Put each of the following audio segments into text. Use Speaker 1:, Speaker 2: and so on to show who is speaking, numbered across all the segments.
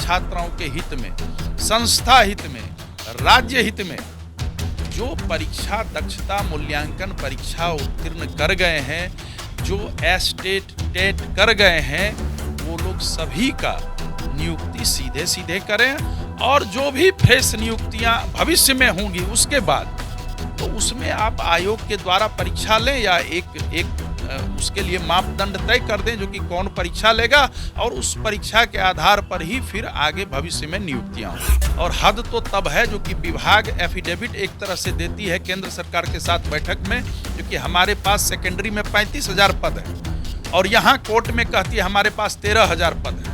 Speaker 1: छात्राओं के हित में, संस्था हित में, राज्य हित में जो परीक्षा दक्षता मूल्यांकन परीक्षा उत्तीर्ण कर गए हैं, जो एस्टेट टेट कर गए हैं, वो लोग सभी का नियुक्ति सीधे सीधे करें और जो भी फ्रेश नियुक्तियां भविष्य में होंगी उसके बाद तो उसमें आप आयोग के द्वारा परीक्षा लें या एक उसके लिए मापदंड तय कर दें जो कि कौन परीक्षा लेगा और उस परीक्षा के आधार पर ही फिर आगे भविष्य में नियुक्तियां हों। और हद तो तब है जो कि विभाग एफिडेविट एक तरह से देती है केंद्र सरकार के साथ बैठक में, जो कि हमारे पास सेकेंडरी में 35,000 पद है और यहाँ कोर्ट में कहती है हमारे पास 13,000 पद है।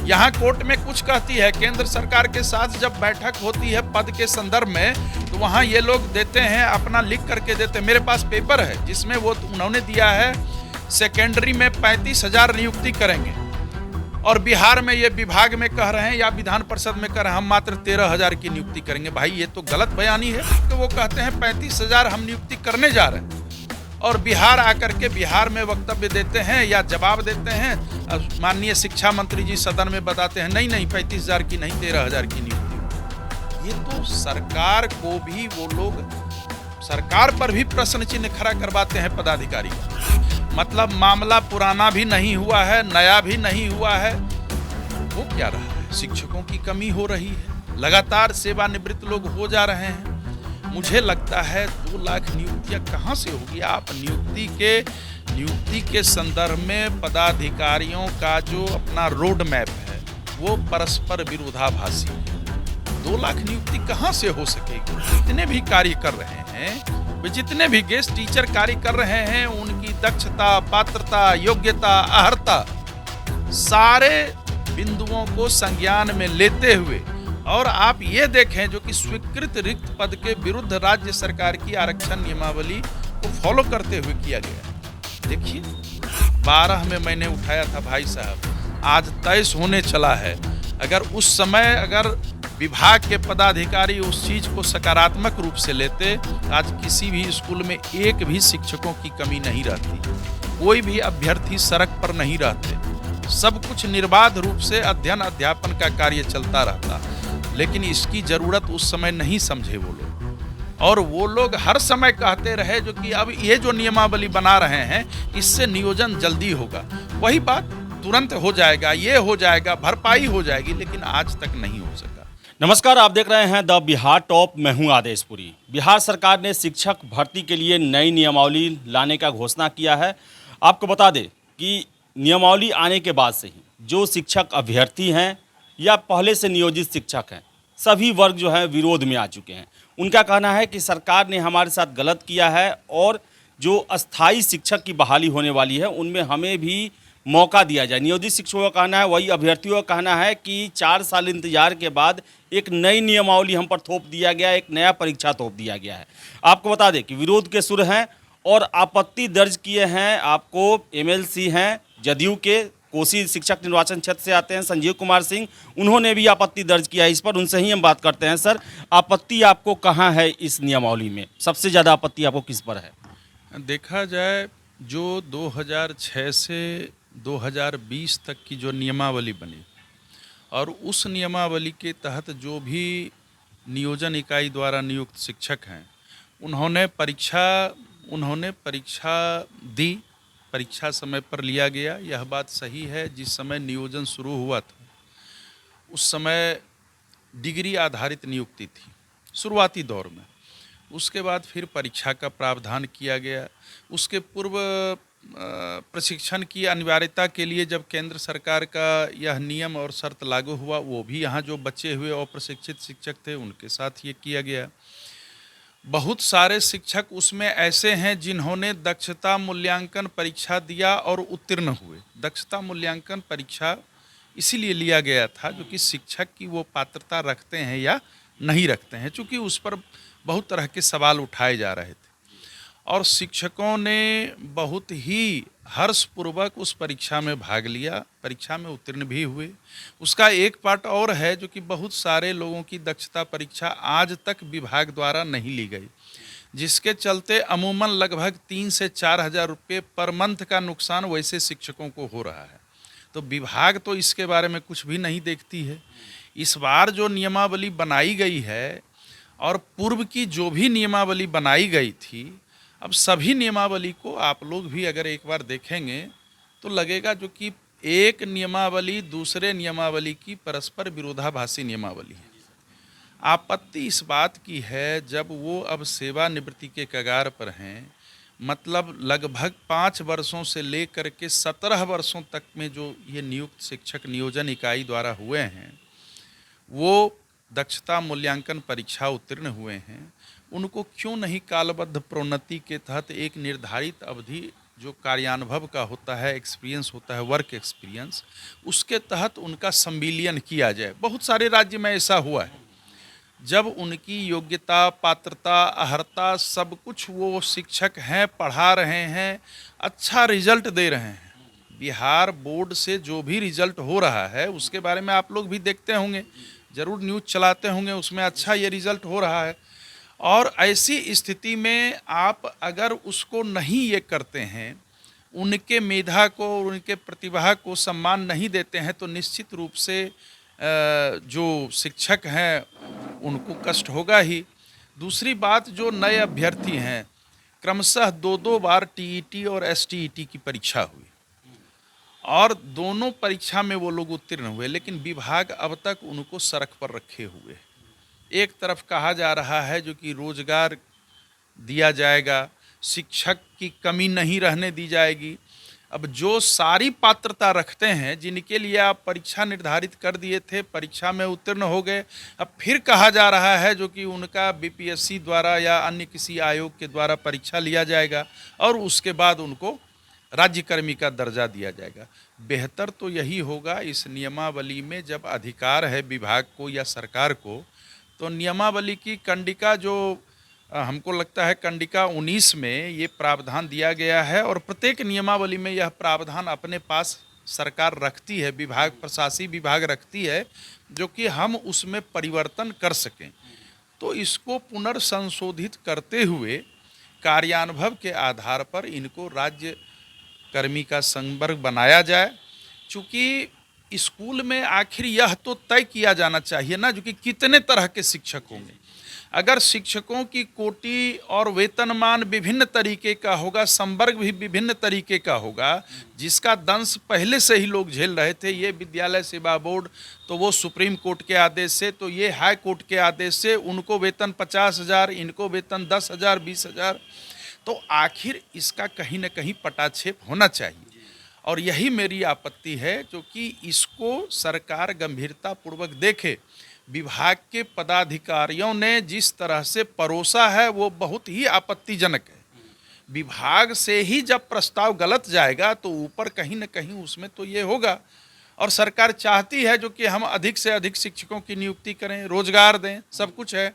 Speaker 1: यहाँ कोर्ट में कुछ कहती है, केंद्र सरकार के साथ जब बैठक होती है पद के संदर्भ में तो वहाँ ये लोग देते हैं अपना लिख करके देते हैं। मेरे पास पेपर है जिसमें वो उन्होंने दिया है सेकेंडरी में 35,000 नियुक्ति करेंगे और बिहार में ये विभाग में कह रहे हैं या विधान परिषद में कह रहे हैं हम मात्र 13,000 की नियुक्ति करेंगे। भाई ये तो गलत बयानी है कि वो कहते हैं 35,000 हम नियुक्ति करने जा रहे हैं और बिहार आकर के बिहार में वक्तव्य देते हैं या जवाब देते हैं, माननीय शिक्षा मंत्री जी सदन में बताते हैं नहीं 35,000 की नहीं 13,000 की नियुक्ति। ये तो सरकार को भी वो लोग सरकार पर भी प्रश्न चिन्ह खड़ा करवाते हैं पदाधिकारी। मतलब मामला पुराना भी नहीं हुआ है, नया भी नहीं हुआ है, वो क्या रहा है? शिक्षकों की कमी हो रही है, लगातार सेवानिवृत्त लोग हो जा रहे हैं। मुझे लगता है 2 लाख नियुक्तियां कहाँ से होगी? आप नियुक्ति के संदर्भ में पदाधिकारियों का जो अपना रोड मैप है वो परस्पर विरोधाभासी है। 2 लाख नियुक्ति कहाँ से हो सकेगी? जितने भी कार्य कर रहे हैं, जितने भी गेस्ट टीचर कार्य कर रहे हैं, उनकी दक्षता, पात्रता, योग्यता, अर्हता सारे बिंदुओं को संज्ञान में लेते हुए और आप ये देखें जो कि स्वीकृत रिक्त पद के विरुद्ध राज्य सरकार की आरक्षण नियमावली को फॉलो करते हुए किया गया। देखिए 12 में मैंने उठाया था भाई साहब, आज 23 होने चला है। अगर उस समय अगर विभाग के पदाधिकारी उस चीज को सकारात्मक रूप से लेते, आज किसी भी स्कूल में एक भी शिक्षकों की कमी नहीं रहती, कोई भी अभ्यर्थी सड़क पर नहीं रहते, सब कुछ निर्बाध रूप से अध्ययन अध्यापन का कार्य चलता रहता। लेकिन इसकी जरूरत उस समय नहीं समझे वो लोग और वो लोग हर समय कहते रहे जो कि अब ये जो नियमावली बना रहे हैं इससे नियोजन जल्दी होगा, वही बात तुरंत हो जाएगा, ये हो जाएगा, भरपाई हो जाएगी, लेकिन आज तक नहीं हो सका।
Speaker 2: नमस्कार, आप देख रहे हैं द बिहार टॉप। मैं हूं आदेशपुरी। बिहार सरकार ने शिक्षक भर्ती के लिए नई नियमावली लाने का घोषणा किया है। आपको बता दें कि नियमावली आने के बाद से ही जो शिक्षक अभ्यर्थी हैं या पहले से नियोजित शिक्षक हैं, सभी वर्ग जो है विरोध में आ चुके हैं। उनका कहना है कि सरकार ने हमारे साथ गलत किया है और जो अस्थाई शिक्षक की बहाली होने वाली है उनमें हमें भी मौका दिया जाए। नियोजित शिक्षकों का कहना है, वही अभ्यर्थियों का कहना है कि 4 साल इंतजार के बाद एक नई नियमावली हम पर थोप दिया गया, एक नया परीक्षा थोप दिया गया है। आपको बता दें कि विरोध के सुर हैं और आपत्ति दर्ज किए हैं। आपको एमएलसी हैं जदयू के, कोसी शिक्षक निर्वाचन क्षेत्र से आते हैं संजीव कुमार सिंह, उन्होंने भी आपत्ति दर्ज किया है इस पर। उनसे ही हम बात करते हैं। सर, आपत्ति आपको कहाँ है इस नियमावली में? सबसे ज़्यादा आपत्ति आपको किस पर है?
Speaker 1: देखा जाए जो 2006 से 2020 तक की जो नियमावली बनी और उस नियमावली के तहत जो भी नियोजन इकाई द्वारा नियुक्त शिक्षक हैं उन्होंने परीक्षा दी, परीक्षा समय पर लिया गया। यह बात सही है। जिस समय नियोजन शुरू हुआ था उस समय डिग्री आधारित नियुक्ति थी शुरुआती दौर में, उसके बाद फिर परीक्षा का प्रावधान किया गया। उसके पूर्व प्रशिक्षण की अनिवार्यता के लिए जब केंद्र सरकार का यह नियम और शर्त लागू हुआ, वो भी यहाँ जो बचे हुए अप्रशिक्षित शिक्षक थे उनके साथ ये किया गया। बहुत सारे शिक्षक उसमें ऐसे हैं जिन्होंने दक्षता मूल्यांकन परीक्षा दिया और उत्तीर्ण हुए। दक्षता मूल्यांकन परीक्षा इसीलिए लिया गया था जो कि शिक्षक की वो पात्रता रखते हैं या नहीं रखते हैं, चूँकि उस पर बहुत तरह के सवाल उठाए जा रहे थे और शिक्षकों ने बहुत ही हर्षपूर्वक उस परीक्षा में भाग लिया, परीक्षा में उत्तीर्ण भी हुए। उसका एक पार्ट और है जो कि बहुत सारे लोगों की दक्षता परीक्षा आज तक विभाग द्वारा नहीं ली गई, जिसके चलते अमूमन लगभग 3 से 4 हज़ार रुपये पर मंथ का नुकसान वैसे शिक्षकों को हो रहा है। तो विभाग तो इसके बारे में कुछ भी नहीं देखती है। इस बार जो नियमावली बनाई गई है और पूर्व की जो भी नियमावली बनाई गई थी, अब सभी नियमावली को आप लोग भी अगर एक बार देखेंगे तो लगेगा जो कि एक नियमावली दूसरे नियमावली की परस्पर विरोधाभासी नियमावली है। आपत्ति इस बात की है जब वो अब सेवानिवृत्ति के कगार पर हैं, मतलब लगभग 5 वर्षों से लेकर के 17 वर्षों तक में जो ये नियुक्त शिक्षक नियोजन इकाई द्वारा हुए हैं, वो दक्षता मूल्यांकन परीक्षा उत्तीर्ण हुए हैं, उनको क्यों नहीं कालबद्ध प्रोन्नति के तहत एक निर्धारित अवधि जो कार्यानुभव का होता है, एक्सपीरियंस होता है, वर्क एक्सपीरियंस, उसके तहत उनका संविलियन किया जाए। बहुत सारे राज्य में ऐसा हुआ है, जब उनकी योग्यता, पात्रता, अर्हता सब कुछ वो शिक्षक हैं, पढ़ा रहे हैं, अच्छा रिजल्ट दे रहे हैं। बिहार बोर्ड से जो भी रिजल्ट हो रहा है उसके बारे में आप लोग भी देखते होंगे, ज़रूर न्यूज़ चलाते होंगे, उसमें अच्छा ये रिजल्ट हो रहा है। और ऐसी स्थिति में आप अगर उसको नहीं ये करते हैं, उनके मेधा को, उनके प्रतिभा को सम्मान नहीं देते हैं, तो निश्चित रूप से जो शिक्षक हैं उनको कष्ट होगा ही। दूसरी बात, जो नए अभ्यर्थी हैं, क्रमशः 2-2 बार टीईटी और एसटीईटी की परीक्षा हुई और दोनों परीक्षा में वो लोग उत्तीर्ण हुए, लेकिन विभाग अब तक उनको सड़क पर रखे हुए। एक तरफ कहा जा रहा है जो कि रोजगार दिया जाएगा, शिक्षक की कमी नहीं रहने दी जाएगी। अब जो सारी पात्रता रखते हैं, जिनके लिए आप परीक्षा निर्धारित कर दिए थे, परीक्षा में उत्तीर्ण हो गए, अब फिर कहा जा रहा है जो कि उनका बीपीएससी द्वारा या अन्य किसी आयोग के द्वारा परीक्षा लिया जाएगा और उसके बाद उनको राज्यकर्मी का दर्जा दिया जाएगा। बेहतर तो यही होगा, इस नियमावली में जब अधिकार है विभाग को या सरकार को, तो नियमावली की कंडिका जो हमको लगता है कंडिका 19 में ये प्रावधान दिया गया है और प्रत्येक नियमावली में यह प्रावधान अपने पास सरकार रखती है, विभाग, प्रशासनिक विभाग रखती है, जो कि हम उसमें परिवर्तन कर सकें। तो इसको पुनर्संशोधित करते हुए कार्यानुभव के आधार पर इनको राज्य कर्मी का संवर्ग बनाया जाए। चूँकि स्कूल में आखिर यह तो तय किया जाना चाहिए ना जो कि कितने तरह के शिक्षक होंगे। अगर शिक्षकों की कोटि और वेतनमान विभिन्न तरीके का होगा, संवर्ग भी विभिन्न तरीके का होगा, जिसका दंश पहले से ही लोग झेल रहे थे, ये विद्यालय सेवा बोर्ड तो वो सुप्रीम कोर्ट के आदेश से, तो ये हाई कोर्ट के आदेश से, उनको वेतन 50,000, इनको वेतन 10,000, 20,000, तो आखिर इसका कहीं न कहीं पटाक्षेप होना चाहिए। और यही मेरी आपत्ति है, जो कि इसको सरकार गंभीरतापूर्वक देखे। विभाग के पदाधिकारियों ने जिस तरह से परोसा है वो बहुत ही आपत्तिजनक है। विभाग से ही जब प्रस्ताव गलत जाएगा तो ऊपर कहीं न कहीं उसमें तो ये होगा। और सरकार चाहती है जो कि हम अधिक से अधिक शिक्षकों की नियुक्ति करें, रोजगार दें, सब कुछ है,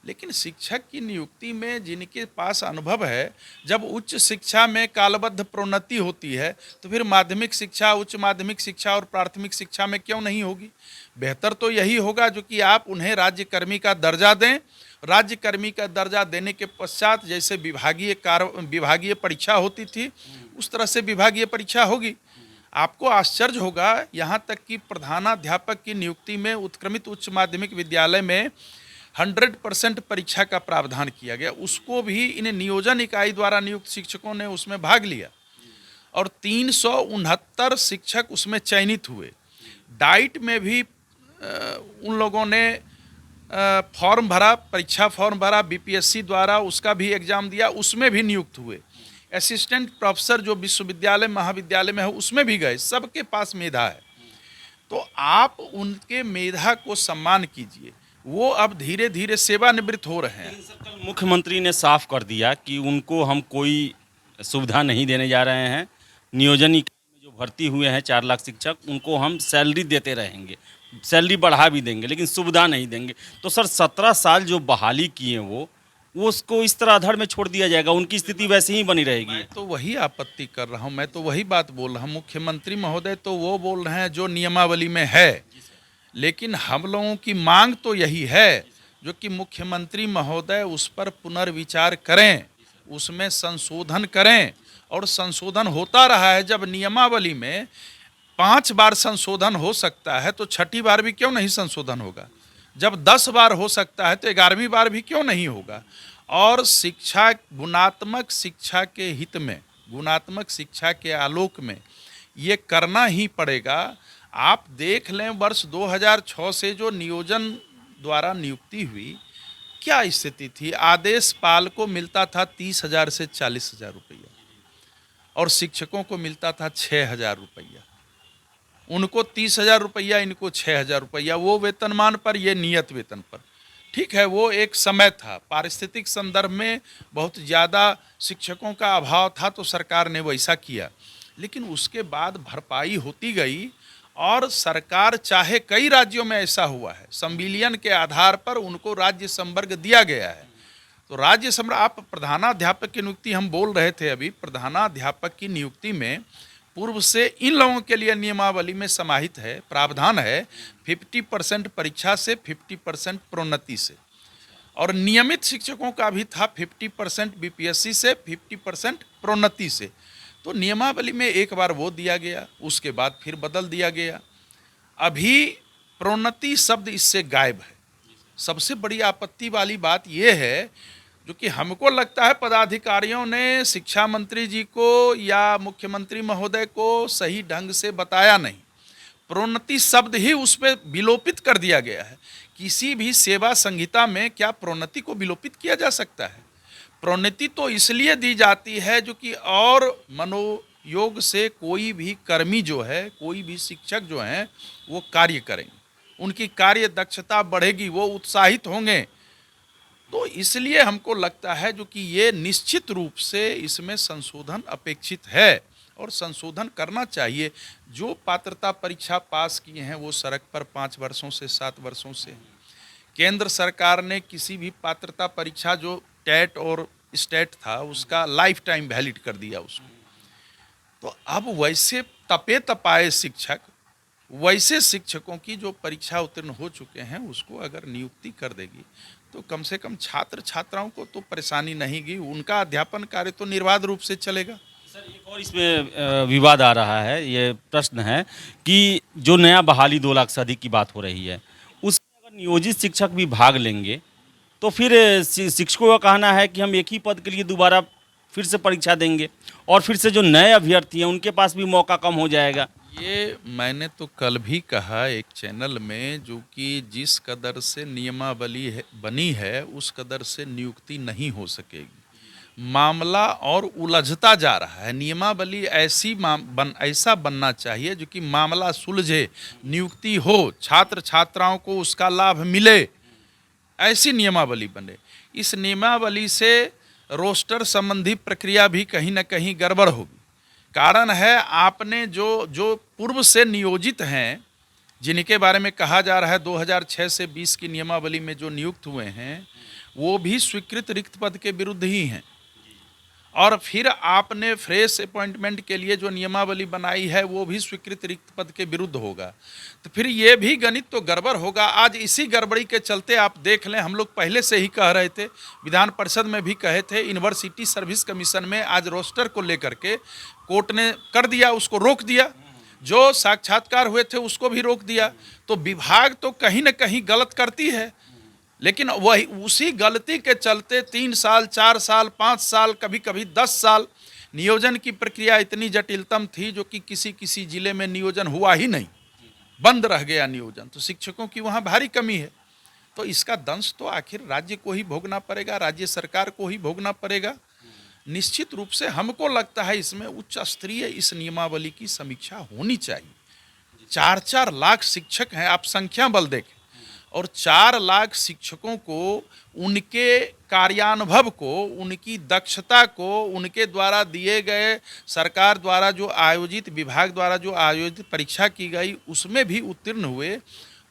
Speaker 1: लेकिन शिक्षक की नियुक्ति में जिनके पास अनुभव है, जब उच्च शिक्षा में कालबद्ध प्रोन्नति होती है तो फिर माध्यमिक शिक्षा, उच्च माध्यमिक शिक्षा और प्राथमिक शिक्षा में क्यों नहीं होगी। बेहतर तो यही होगा जो कि आप उन्हें राज्यकर्मी का दर्जा दें। राज्यकर्मी का दर्जा देने के पश्चात जैसे विभागीय परीक्षा होती थी उस तरह से विभागीय परीक्षा होगी। आपको आश्चर्य होगा, यहाँ तक कि प्रधानाध्यापक की नियुक्ति में उत्क्रमित उच्च माध्यमिक विद्यालय में 100% परीक्षा का प्रावधान किया गया, उसको भी इन नियोजन इकाई द्वारा नियुक्त शिक्षकों ने उसमें भाग लिया और 369 शिक्षक उसमें चयनित हुए। डाइट में भी उन लोगों ने फॉर्म भरा, परीक्षा फॉर्म भरा बीपीएससी द्वारा, उसका भी एग्जाम दिया, उसमें भी नियुक्त हुए। असिस्टेंट प्रोफेसर जो विश्वविद्यालय महाविद्यालय में है उसमें भी गए, सबके पास मेधा है। तो आप उनके मेधा को सम्मान कीजिए। वो अब धीरे धीरे सेवानिवृत्त हो रहे हैं।
Speaker 2: कल मुख्यमंत्री ने साफ कर दिया कि उनको हम कोई सुविधा नहीं देने जा रहे हैं। नियोजन इकाई में जो भर्ती हुए हैं 4 लाख शिक्षक, उनको हम सैलरी देते रहेंगे, सैलरी बढ़ा भी देंगे, लेकिन सुविधा नहीं देंगे। तो सर 17 साल जो बहाली किए वो उसको इस तरह अधर में छोड़ दिया जाएगा, उनकी स्थिति वैसे ही बनी रहेगी।
Speaker 1: मैं तो वही आपत्ति कर रहा हूँ, मैं तो वही बात बोल रहा हूँ। मुख्यमंत्री महोदय तो वो बोल रहे हैं जो नियमावली में है, लेकिन हम लोगों की मांग तो यही है जो कि मुख्यमंत्री महोदय उस पर पुनर्विचार करें, उसमें संशोधन करें। और संशोधन होता रहा है जब नियमावली में 5 बार संशोधन हो सकता है तो छठी बार भी क्यों नहीं संशोधन होगा? जब 10 बार हो सकता है तो 11वीं बार भी क्यों नहीं होगा? और शिक्षा, गुणात्मक शिक्षा के हित में, गुणात्मक शिक्षा के आलोक में ये करना ही पड़ेगा। आप देख लें, वर्ष 2006 से जो नियोजन द्वारा नियुक्ति हुई, क्या स्थिति थी? आदेश पाल को मिलता था 30,000 से 40,000 रुपया और शिक्षकों को मिलता था 6,000 रुपया। उनको 30,000 रुपया, इनको 6,000 रुपया, वो वेतनमान पर, ये नियत वेतन पर। ठीक है, वो एक समय था, पारिस्थितिक संदर्भ में बहुत ज़्यादा शिक्षकों का अभाव था तो सरकार ने वैसा किया, लेकिन उसके बाद भरपाई होती गई और सरकार चाहे, कई राज्यों में ऐसा हुआ है, संविलियन के आधार पर उनको राज्य संवर्ग दिया गया है। तो राज्य संवर्ग, आप प्रधानाध्यापक की नियुक्ति, हम बोल रहे थे अभी, प्रधानाध्यापक की नियुक्ति में पूर्व से इन लोगों के लिए नियमावली में समाहित है, प्रावधान है 50% परीक्षा से, 50% प्रोन्नति से, और नियमित शिक्षकों का भी था 50% बीपीएससी से, 50% प्रोन्नति से। तो नियमावली में एक बार वो दिया गया, उसके बाद फिर बदल दिया गया। अभी प्रोन्नति शब्द इससे गायब है। सबसे बड़ी आपत्ति वाली बात ये है, जो कि हमको लगता है पदाधिकारियों ने शिक्षा मंत्री जी को या मुख्यमंत्री महोदय को सही ढंग से बताया नहीं। प्रोन्नति शब्द ही उस पर विलोपित कर दिया गया है। किसी भी सेवा संहिता में क्या प्रोन्नति को विलोपित किया जा सकता है? प्रोन्नति तो इसलिए दी जाती है जो कि और मनोयोग से कोई भी कर्मी जो है, कोई भी शिक्षक जो हैं, वो कार्य करेंगे, उनकी कार्य दक्षता बढ़ेगी, वो उत्साहित होंगे। तो इसलिए हमको लगता है जो कि ये निश्चित रूप से इसमें संशोधन अपेक्षित है और संशोधन करना चाहिए। जो पात्रता परीक्षा पास किए हैं वो सड़क पर 5 वर्षों से 7 वर्षों से। केंद्र सरकार ने किसी भी पात्रता परीक्षा, जो टेट और स्टेट था, उसका लाइफ टाइम वैलिड कर दिया उसको। तो अब वैसे तपे तपाए शिक्षक, वैसे शिक्षकों की जो परीक्षा उत्तीर्ण हो चुके हैं, उसको अगर नियुक्ति कर देगी तो कम से कम छात्र छात्राओं को तो परेशानी नहीं होगी, उनका अध्यापन कार्य तो निर्बाध रूप से चलेगा।
Speaker 2: सर, एक और इसमें विवाद आ रहा है, ये प्रश्न है कि जो नया बहाली 2 लाख से अधिक की बात हो रही है, उसमें अगर नियोजित शिक्षक भी भाग लेंगे तो फिर शिक्षकों का कहना है कि हम एक ही पद के लिए दोबारा फिर से परीक्षा देंगे और फिर से जो नए अभ्यर्थी हैं उनके पास भी मौका कम हो जाएगा।
Speaker 1: ये मैंने तो कल भी कहा एक चैनल में, जो कि जिस कदर से नियमावली बनी है उस कदर से नियुक्ति नहीं हो सकेगी। मामला और उलझता जा रहा है। नियमावली ऐसा बनना चाहिए जो कि मामला सुलझे, नियुक्ति हो, छात्र छात्राओं को उसका लाभ मिले, ऐसी नियमावली बने। इस नियमावली से रोस्टर संबंधी प्रक्रिया भी कहीं ना कहीं गड़बड़ होगी। कारण है, आपने जो पूर्व से नियोजित हैं, जिनके बारे में कहा जा रहा है 2006 से 20 की नियमावली में जो नियुक्त हुए हैं, वो भी स्वीकृत रिक्त पद के विरुद्ध ही हैं। और फिर आपने फ्रेश अपॉइंटमेंट के लिए जो नियमावली बनाई है वो भी स्वीकृत रिक्त पद के विरुद्ध होगा। तो फिर ये भी गणित तो गड़बड़ होगा। आज इसी गड़बड़ी के चलते आप देख लें, हम लोग पहले से ही कह रहे थे, विधान परिषद में भी कहे थे, यूनिवर्सिटी सर्विस कमीशन में आज रोस्टर को लेकर के कोर्ट ने कर दिया, उसको रोक दिया। जो साक्षात्कार हुए थे उसको भी रोक दिया। तो विभाग तो कहीं ना कहीं गलत करती है, लेकिन वही उसी गलती के चलते 3 साल, 4 साल, 5 साल, कभी कभी 10 साल नियोजन की प्रक्रिया इतनी जटिलतम थी जो कि किसी किसी जिले में नियोजन हुआ ही नहीं, बंद रह गया नियोजन। तो शिक्षकों की वहाँ भारी कमी है। तो इसका दंश तो आखिर राज्य को ही भोगना पड़ेगा, राज्य सरकार को ही भोगना पड़ेगा। निश्चित रूप से हमको लगता है इसमें उच्च स्तरीय इस नियमावली की समीक्षा होनी चाहिए। 4-4 लाख शिक्षक हैं, आप संख्या बल देखें, और 4 लाख शिक्षकों को उनके कार्यानुभव को, उनकी दक्षता को, उनके द्वारा दिए गए, सरकार द्वारा जो आयोजित, विभाग द्वारा जो आयोजित परीक्षा की गई उसमें भी उत्तीर्ण हुए,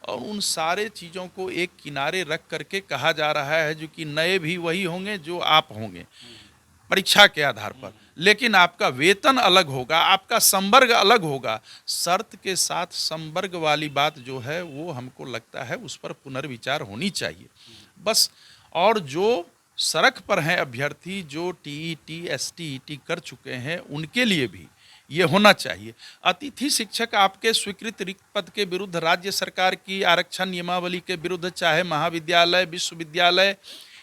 Speaker 1: और उन सारे चीज़ों को एक किनारे रख करके कहा जा रहा है जो कि नए भी वही होंगे जो आप होंगे परीक्षा के आधार पर, लेकिन आपका वेतन अलग होगा, आपका संवर्ग अलग होगा। शर्त के साथ संवर्ग वाली बात जो है वो हमको लगता है उस पर पुनर्विचार होनी चाहिए बस। और जो सड़क पर हैं अभ्यर्थी, जो टीईटी, एसटीईटी कर चुके हैं, उनके लिए भी ये होना चाहिए। अतिथि शिक्षक आपके स्वीकृत रिक्त पद के विरुद्ध राज्य सरकार की आरक्षण नियमावली के विरुद्ध, चाहे महाविद्यालय, विश्वविद्यालय,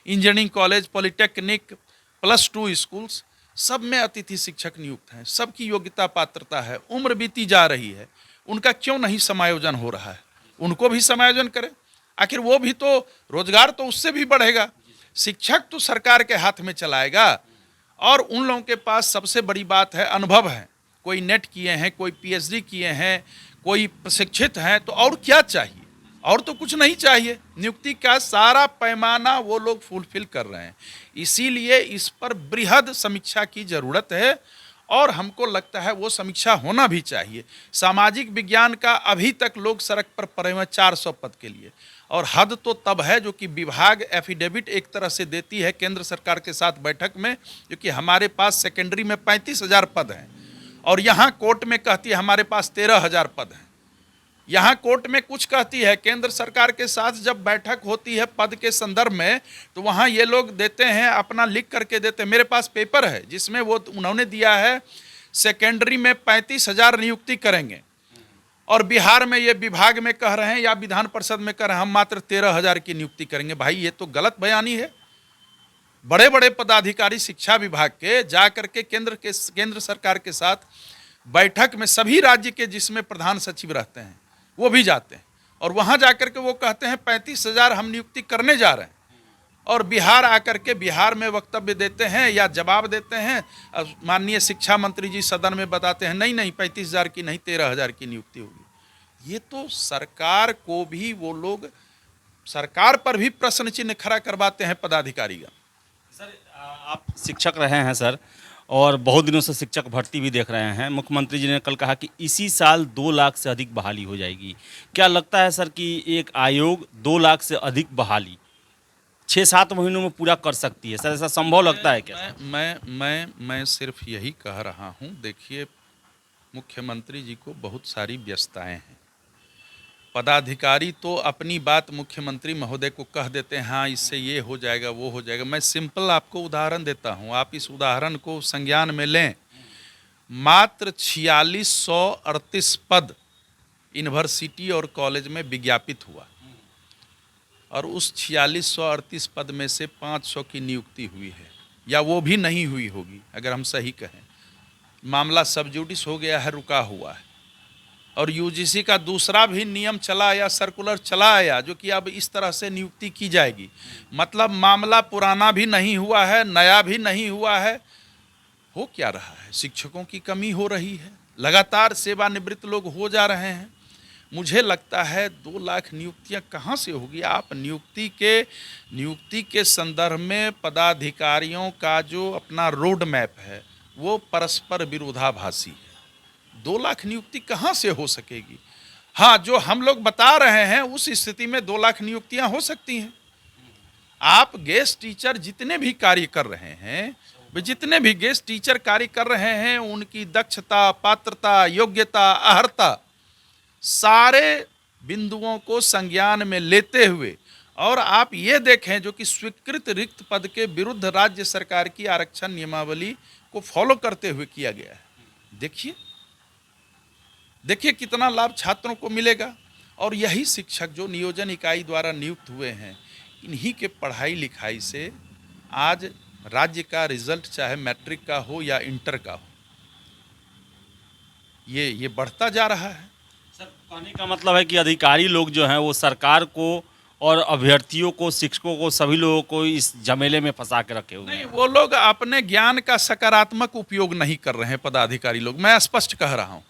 Speaker 1: इंजीनियरिंग कॉलेज, पॉलिटेक्निक, +2 स्कूल्स, सब में अतिथि शिक्षक नियुक्त हैं। सबकी योग्यता पात्रता है, उम्र बीती जा रही है, उनका क्यों नहीं समायोजन हो रहा है? उनको भी समायोजन करें। आखिर वो भी तो रोजगार तो उससे भी बढ़ेगा। शिक्षक तो सरकार के हाथ में चलाएगा, और उन लोगों के पास सबसे बड़ी बात है अनुभव है। कोई नेट किए हैं, कोई पीएचडी किए हैं, कोई प्रशिक्षित हैं, तो और क्या चाहिए? और तो कुछ नहीं चाहिए। नियुक्ति का सारा पैमाना वो लोग फुलफिल कर रहे हैं। इसीलिए इस पर बृहद समीक्षा की ज़रूरत है, और हमको लगता है वो समीक्षा होना भी चाहिए। सामाजिक विज्ञान का अभी तक लोग सड़क पर पड़े हुए 400 पद के लिए, और हद तो तब है जो कि विभाग एफिडेविट एक तरह से देती है केंद्र सरकार के साथ बैठक में, जो कि हमारे पास सेकेंडरी में 35,000 पद हैं, और यहाँ कोर्ट में कहती है हमारे पास 13,000 पद हैं। यहाँ कोर्ट में कुछ कहती है, केंद्र सरकार के साथ जब बैठक होती है पद के संदर्भ में, तो वहाँ ये लोग देते हैं, अपना लिख करके देते हैं। मेरे पास पेपर है जिसमें वो उन्होंने दिया है सेकेंडरी में 35,000 नियुक्ति करेंगे, और बिहार में ये विभाग में कह रहे हैं या विधान परिषद में कह रहे हैं हम मात्र 13,000 की नियुक्ति करेंगे। भाई ये तो गलत बयानी है। बड़े बड़े पदाधिकारी शिक्षा विभाग के जा करके केंद्र सरकार के साथ बैठक में, सभी राज्य के जिसमें प्रधान सचिव रहते हैं वो भी जाते हैं, और वहाँ जा करके वो कहते हैं 35,000 हम नियुक्ति करने जा रहे हैं, और बिहार आकर के बिहार में वक्तव्य देते हैं या जवाब देते हैं। माननीय शिक्षा मंत्री जी सदन में बताते हैं नहीं 35,000 की नहीं 13,000 की नियुक्ति होगी। ये तो सरकार को भी वो लोग, सरकार पर भी प्रश्न चिन्ह खड़ा करवाते हैं पदाधिकारीगण।
Speaker 2: सर आप शिक्षक रहे हैं सर, और बहुत दिनों से शिक्षक भर्ती भी देख रहे हैं। मुख्यमंत्री जी ने कल कहा कि इसी साल 2 लाख से अधिक बहाली हो जाएगी। क्या लगता है सर कि एक आयोग 2 लाख से अधिक बहाली 6-7 महीनों में पूरा कर सकती है? सर ऐसा संभव लगता है क्या?
Speaker 1: मैं सिर्फ यही कह रहा हूँ। देखिए, मुख्यमंत्री जी को बहुत सारी व्यस्तताएं हैं। पदाधिकारी तो अपनी बात मुख्यमंत्री महोदय को कह देते हैं, हाँ इससे ये हो जाएगा वो हो जाएगा। मैं सिंपल आपको उदाहरण देता हूँ, आप इस उदाहरण को संज्ञान में लें। मात्र 4638 पद यूनिवर्सिटी और कॉलेज में विज्ञापित हुआ, और उस 4638 पद में से 500 की नियुक्ति हुई है, या वो भी नहीं हुई होगी अगर हम सही कहें। मामला सब जुडिस हो गया है, रुका हुआ है, और यूजीसी का दूसरा भी नियम चला आया, सर्कुलर चला आया, जो कि अब इस तरह से नियुक्ति की जाएगी। मतलब मामला पुराना भी नहीं हुआ है, नया भी नहीं हुआ है। हो क्या रहा है? शिक्षकों की कमी हो रही है, लगातार सेवानिवृत्त लोग हो जा रहे हैं। मुझे लगता है 2 लाख नियुक्तियां कहाँ से होगी? आप नियुक्ति के संदर्भ में पदाधिकारियों का जो अपना रोड मैप है वो परस्पर विरोधाभासी है। 2 लाख नियुक्ति कहाँ से हो सकेगी? हाँ, जो हम लोग बता रहे हैं उस स्थिति में 2 लाख नियुक्तियां हो सकती हैं। आप गेस्ट टीचर जितने भी कार्य कर रहे हैं, जितने भी गेस्ट टीचर कार्य कर रहे हैं, उनकी दक्षता, पात्रता, योग्यता, अर्हता, सारे बिंदुओं को संज्ञान में लेते हुए, और आप ये देखें जो कि स्वीकृत रिक्त पद के विरुद्ध राज्य सरकार की आरक्षण नियमावली को फॉलो करते हुए किया गया है। देखिए कितना लाभ छात्रों को मिलेगा। और यही शिक्षक जो नियोजन इकाई द्वारा नियुक्त हुए हैं, इन्हीं के पढ़ाई लिखाई से आज राज्य का रिजल्ट चाहे मैट्रिक का हो या इंटर का हो, ये बढ़ता जा रहा है।
Speaker 2: सर कहने का मतलब है कि अधिकारी लोग जो हैं वो सरकार को और अभ्यर्थियों को, शिक्षकों को, सभी लोगों को इस झमेले में फंसा के रखे हुए हैं।
Speaker 1: नहीं, वो लोग अपने ज्ञान का सकारात्मक उपयोग नहीं कर रहे हैं पदाधिकारी लोग, मैं स्पष्ट कह रहा हूँ।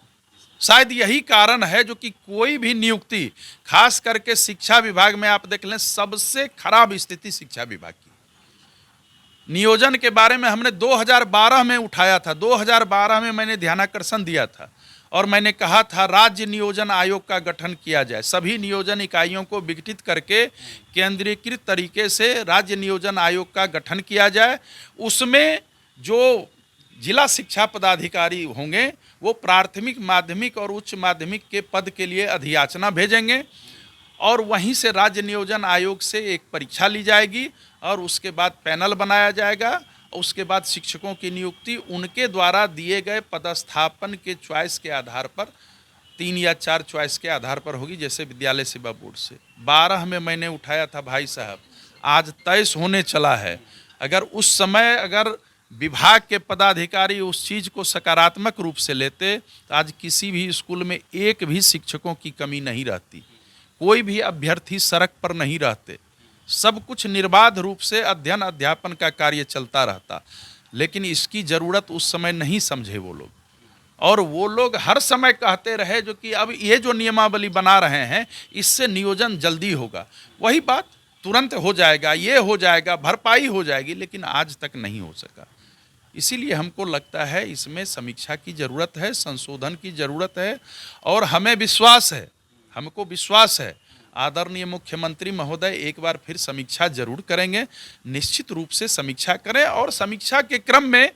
Speaker 1: शायद यही कारण है जो कि कोई भी नियुक्ति, खास करके शिक्षा विभाग में आप देख लें, सबसे खराब स्थिति शिक्षा विभाग की। नियोजन के बारे में हमने 2012 में उठाया था। 2012 में मैंने ध्यानाकर्षण दिया था, और मैंने कहा था राज्य नियोजन आयोग का गठन किया जाए। सभी नियोजन इकाइयों को विघटित करके केंद्रीकृत तरीके से राज्य नियोजन आयोग का गठन किया जाए। उसमें जो जिला शिक्षा पदाधिकारी होंगे वो प्राथमिक, माध्यमिक और उच्च माध्यमिक के पद के लिए अधियाचना भेजेंगे, और वहीं से राज्य नियोजन आयोग से एक परीक्षा ली जाएगी, और उसके बाद पैनल बनाया जाएगा, और उसके बाद शिक्षकों की नियुक्ति उनके द्वारा दिए गए पदस्थापन के चॉइस के आधार पर 3 या 4 चॉइस के आधार पर होगी, जैसे विद्यालय सेवा बोर्ड से 12 में मैंने उठाया था भाई साहब, आज 23 होने चला है। अगर उस समय अगर विभाग के पदाधिकारी उस चीज़ को सकारात्मक रूप से लेते तो आज किसी भी स्कूल में एक भी शिक्षकों की कमी नहीं रहती, कोई भी अभ्यर्थी सड़क पर नहीं रहते, सब कुछ निर्बाध रूप से अध्ययन अध्यापन का कार्य चलता रहता। लेकिन इसकी ज़रूरत उस समय नहीं समझे वो लोग, और वो लोग हर समय कहते रहे जो कि अब ये जो नियमावली बना रहे हैं इससे नियोजन जल्दी होगा, वही बात तुरंत हो जाएगा, ये हो जाएगा, भरपाई हो जाएगी, लेकिन आज तक नहीं हो सका। इसीलिए हमको लगता है इसमें समीक्षा की ज़रूरत है, संशोधन की ज़रूरत है, और हमें विश्वास है, हमको विश्वास है आदरणीय मुख्यमंत्री महोदय एक बार फिर समीक्षा जरूर करेंगे। निश्चित रूप से समीक्षा करें, और समीक्षा के क्रम में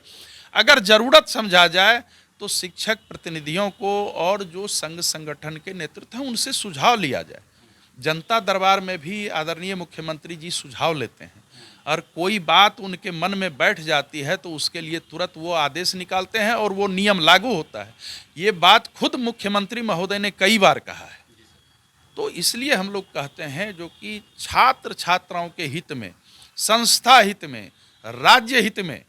Speaker 1: अगर ज़रूरत समझा जाए तो शिक्षक प्रतिनिधियों को और जो संघ संगठन के नेतृत्व हैं उनसे सुझाव लिया जाए। जनता दरबार में भी आदरणीय मुख्यमंत्री जी सुझाव लेते हैं, और कोई बात उनके मन में बैठ जाती है तो उसके लिए तुरंत वो आदेश निकालते हैं और वो नियम लागू होता है। ये बात खुद मुख्यमंत्री महोदय ने कई बार कहा है। तो इसलिए हम लोग कहते हैं जो कि छात्र छात्राओं के हित में, संस्था हित में, राज्य हित में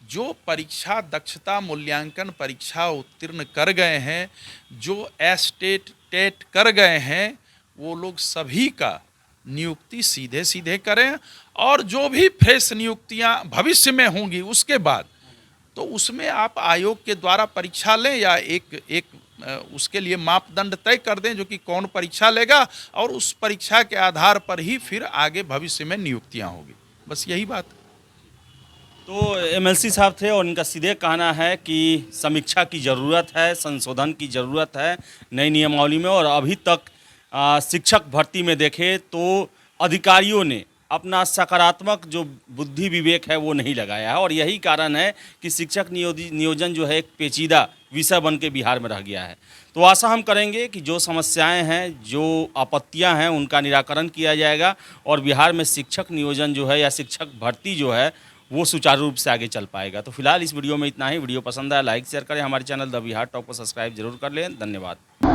Speaker 1: जो परीक्षा दक्षता मूल्यांकन परीक्षा उत्तीर्ण कर गए हैं, जो एस्टेट टेट कर गए हैं, वो लोग सभी का नियुक्ति सीधे सीधे करें, और जो भी फ्रेश नियुक्तियां भविष्य में होंगी उसके बाद तो उसमें आप आयोग के द्वारा परीक्षा लें, या एक उसके लिए मापदंड तय कर दें जो कि कौन परीक्षा लेगा, और उस परीक्षा के आधार पर ही फिर आगे भविष्य में नियुक्तियां होगी। बस यही बात है।
Speaker 2: तो एमएलसी साहब थे और इनका सीधे कहना है कि समीक्षा की ज़रूरत है, संशोधन की ज़रूरत है नई नियमावली में, और अभी तक शिक्षक भर्ती में देखें तो अधिकारियों ने अपना सकारात्मक जो बुद्धि विवेक है वो नहीं लगाया है, और यही कारण है कि शिक्षक नियोजन जो है एक पेचीदा विषय बन के बिहार में रह गया है। तो आशा हम करेंगे कि जो समस्याएं हैं, जो आपत्तियां हैं, उनका निराकरण किया जाएगा, और बिहार में शिक्षक नियोजन जो है या शिक्षक भर्ती जो है वो सुचारू रूप से आगे चल पाएगा। तो फिलहाल इस वीडियो में इतना ही। वीडियो पसंद आया लाइक शेयर करें, हमारे चैनल द बिहार टॉप को सब्सक्राइब जरूर कर लें। धन्यवाद।